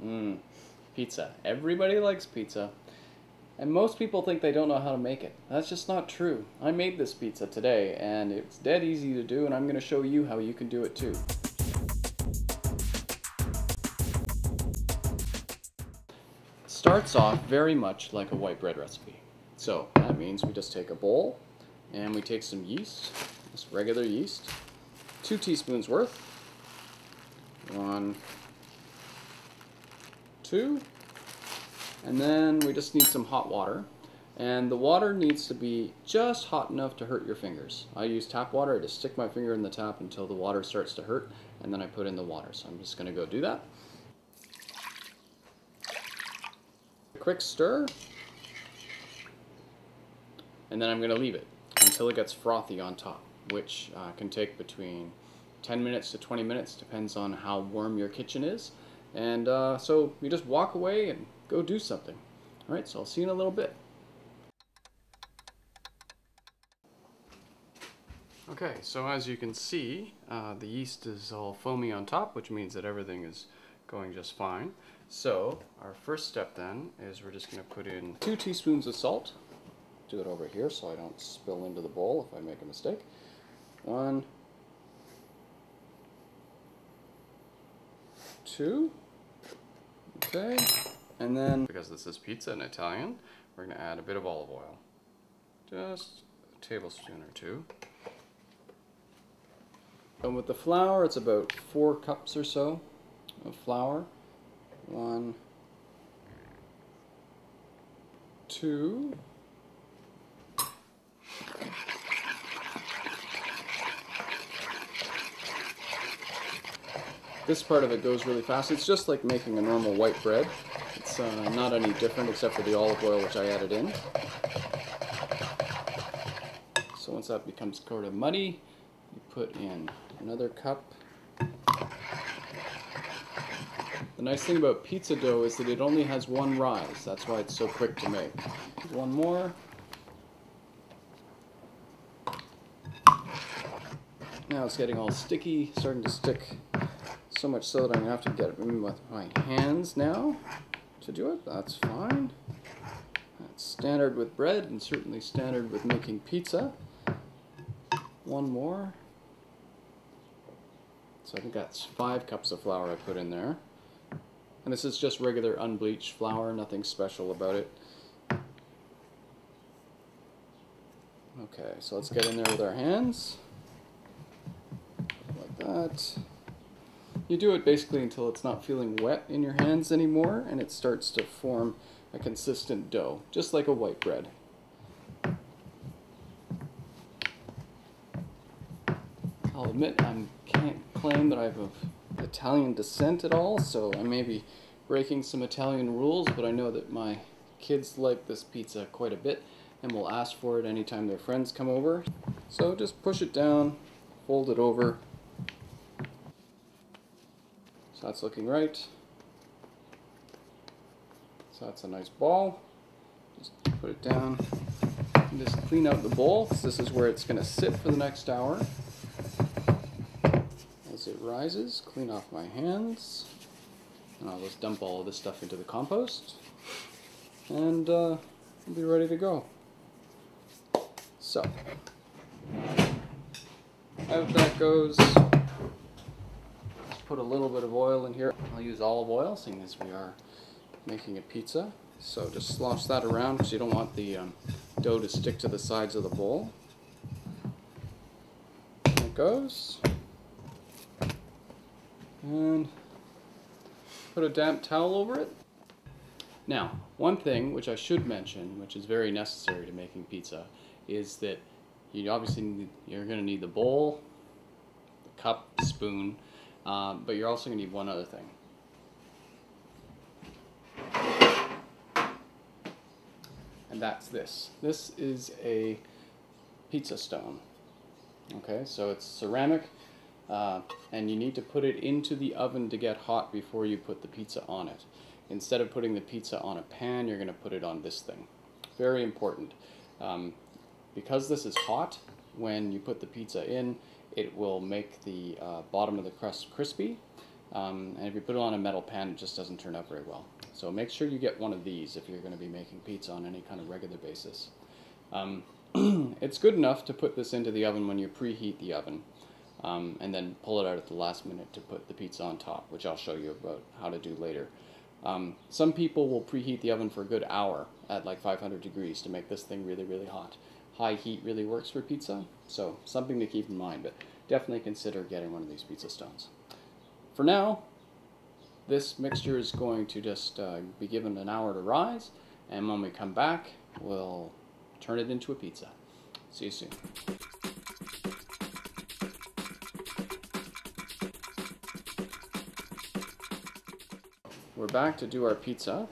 Mmm, pizza. Everybody likes pizza. And most people think they don't know how to make it. That's just not true. I made this pizza today, and it's dead easy to do, and I'm going to show you how you can do it too. Starts off very much like a white bread recipe. So that means we just take a bowl, and we take some yeast, just regular yeast, 2 teaspoons worth, 1, 2, and then we just need some hot water. And the water needs to be just hot enough to hurt your fingers. I use tap water. I just stick my finger in the tap until the water starts to hurt, and then I put in the water. So I'm just going to go do that. A quick stir, and then I'm going to leave it until it gets frothy on top, which can take between 10 minutes to 20 minutes, depends on how warm your kitchen is. And so you just walk away and go do something. All right, so I'll see you in a little bit. Okay, so as you can see, the yeast is all foamy on top, which means that everything is going just fine. So our first step then is we're just going to put in 2 teaspoons of salt. Do it over here so I don't spill into the bowl if I make a mistake. 1, 2, okay, and then because this is pizza in Italian, we're going to add a bit of olive oil, just a tablespoon or 2. And with the flour, it's about 4 cups or so of flour. 1, 2, this part of it goes really fast. It's just like making a normal white bread. It's not any different except for the olive oil which I added in. So once that becomes sort of muddy, you put in another cup. The nice thing about pizza dough is that it only has 1 rise. That's why it's so quick to make. 1 more. Now it's getting all sticky, starting to stick, so much so that I'm going to have to get it in with my hands now to do it. That's fine. That's standard with bread and certainly standard with making pizza. 1 more. So I think that's 5 cups of flour I put in there. And this is just regular unbleached flour, nothing special about it. Okay, so let's get in there with our hands. Like that. You do it basically until it's not feeling wet in your hands anymore, and it starts to form a consistent dough, just like a white bread. I'll admit I can't claim that I have of Italian descent at all, so I may be breaking some Italian rules, but I know that my kids like this pizza quite a bit and will ask for it anytime their friends come over. So just push it down, fold it over. So that's looking right. So that's a nice ball. Just put it down and just clean out the bowl. So this is where it's going to sit for the next hour. As it rises, clean off my hands. And I'll just dump all of this stuff into the compost. And we'll be ready to go. So, out that goes. Let's put a little bit of oil in here. I'll use olive oil, seeing as we are making a pizza. So just slosh that around because you don't want the dough to stick to the sides of the bowl. There it goes. And put a damp towel over it. Now, one thing which I should mention, which is very necessary to making pizza, is that you're going to need the bowl, the cup, the spoon, but you're also going to need one other thing. And that's this. This is a pizza stone. Okay, so it's ceramic. And you need to put it into the oven to get hot before you put the pizza on it. Instead of putting the pizza on a pan, you're going to put it on this thing. Very important. Because this is hot, when you put the pizza in, it will make the bottom of the crust crispy, And if you put it on a metal pan, it just doesn't turn out very well. So make sure you get one of these if you're going to be making pizza on any kind of regular basis. It's good enough to put this into the oven when you preheat the oven, and then pull it out at the last minute to put the pizza on top, which I'll show you about how to do later. Some people will preheat the oven for a good hour at like 500 degrees to make this thing really, really hot. High heat really works for pizza, so something to keep in mind, but definitely consider getting one of these pizza stones. For now, this mixture is going to just be given an hour to rise, and when we come back, we'll turn it into a pizza. See you soon. We're back to do our pizza.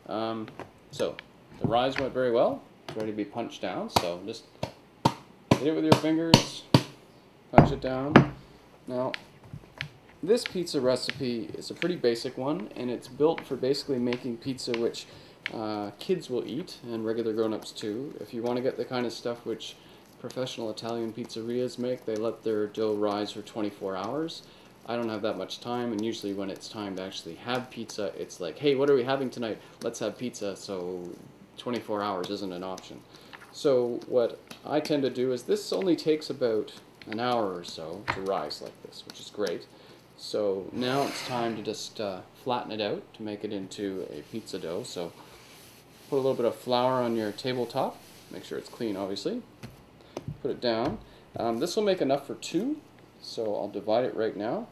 So the rise went very well. It's ready to be punched down, so just hit it with your fingers, punch it down. Now, this pizza recipe is a pretty basic one, and it's built for basically making pizza which kids will eat, and regular grown-ups too. If you want to get the kind of stuff which professional Italian pizzerias make, they let their dough rise for 24 hours. I don't have that much time, and usually when it's time to actually have pizza, it's like, hey, what are we having tonight? Let's have pizza, so 24 hours isn't an option. So what I tend to do is this only takes about an hour or so to rise like this, which is great. So now it's time to just flatten it out to make it into a pizza dough. So put a little bit of flour on your tabletop. Make sure it's clean, obviously. Put it down. This will make enough for two, so I'll divide it right now.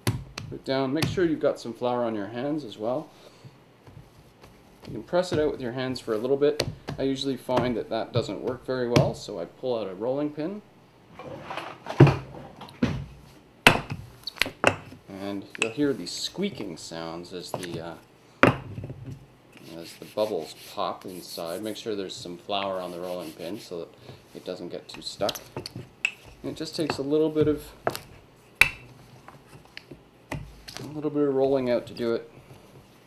Put it down. Make sure you've got some flour on your hands as well. You can press it out with your hands for a little bit. I usually find that that doesn't work very well, so I pull out a rolling pin. And you'll hear these squeaking sounds as the bubbles pop inside. Make sure there's some flour on the rolling pin so that it doesn't get too stuck. And it just takes a little bit of rolling out to do it.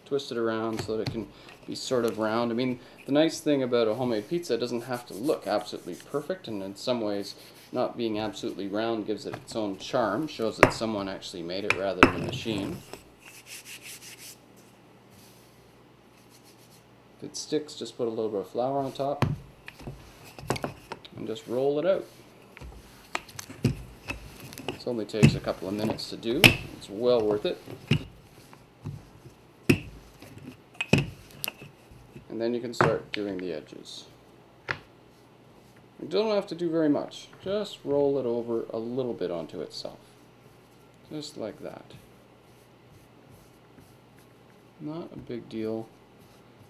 Twist it around so that it can be sort of round. I mean, the nice thing about a homemade pizza, it doesn't have to look absolutely perfect, and in some ways not being absolutely round gives it its own charm, shows that someone actually made it rather than a machine. If it sticks, just put a little bit of flour on top and just roll it out. This only takes a couple of minutes to do. It's well worth it. And then you can start doing the edges. You don't have to do very much. Just roll it over a little bit onto itself. Just like that. Not a big deal.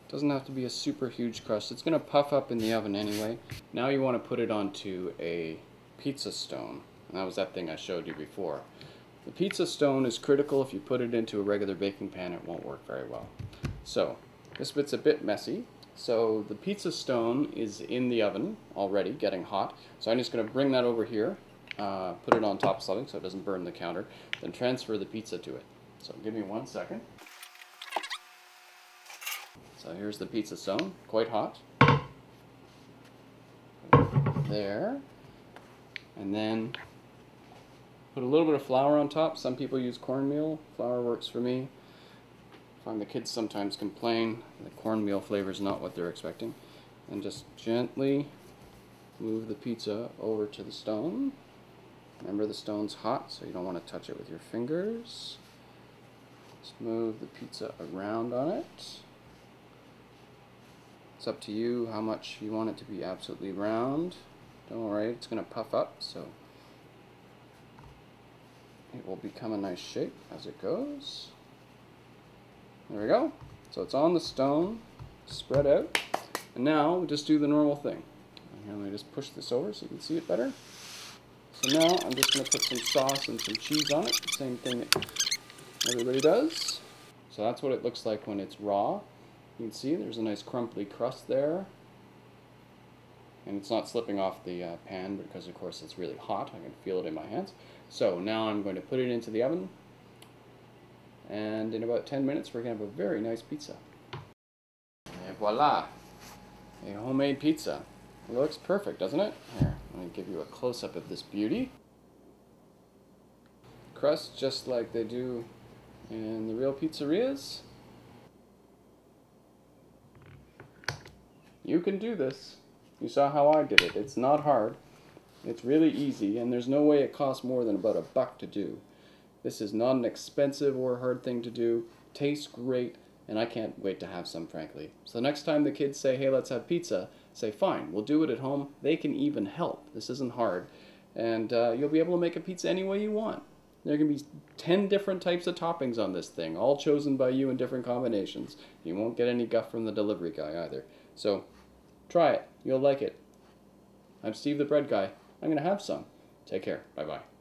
Doesn't have to be a super huge crust. It's going to puff up in the oven anyway. Now you want to put it onto a pizza stone. And that was that thing I showed you before. The pizza stone is critical. If you put it into a regular baking pan, it won't work very well. So this bit's a bit messy. So the pizza stone is in the oven already, getting hot. So I'm just going to bring that over here, put it on top of something so it doesn't burn the counter, then transfer the pizza to it. So give me 1 second. So here's the pizza stone, quite hot. There. And then put a little bit of flour on top. Some people use cornmeal. Flour works for me. I find the kids sometimes complain the cornmeal flavor is not what they're expecting. And just gently move the pizza over to the stone. Remember, the stone's hot, so you don't want to touch it with your fingers. Just move the pizza around on it. It's up to you how much you want it to be absolutely round. Don't worry, it's going to puff up, so it will become a nice shape as it goes. There we go. So it's on the stone, spread out, and now we just do the normal thing. Here, let me just push this over so you can see it better. So now I'm just going to put some sauce and some cheese on it, same thing that everybody does. So that's what it looks like when it's raw. You can see there's a nice crumbly crust there, and it's not slipping off the pan because of course it's really hot. I can feel it in my hands. So now I'm going to put it into the oven, and in about 10 minutes we're going to have a very nice pizza. Et voila! A homemade pizza. It looks perfect, doesn't it? Here, let me give you a close-up of this beauty. crust just like they do in the real pizzerias. You can do this. You saw how I did it. It's not hard. It's really easy, and there's no way it costs more than about $1 to do. This is not an expensive or hard thing to do. Tastes great, and I can't wait to have some, frankly. So next time the kids say, hey, let's have pizza, say, fine, we'll do it at home. They can even help. This isn't hard. And you'll be able to make a pizza any way you want. There can be 10 different types of toppings on this thing, all chosen by you in different combinations. You won't get any guff from the delivery guy either. So try it. You'll like it. I'm Steve the Bread Guy. I'm going to have some. Take care. Bye-bye.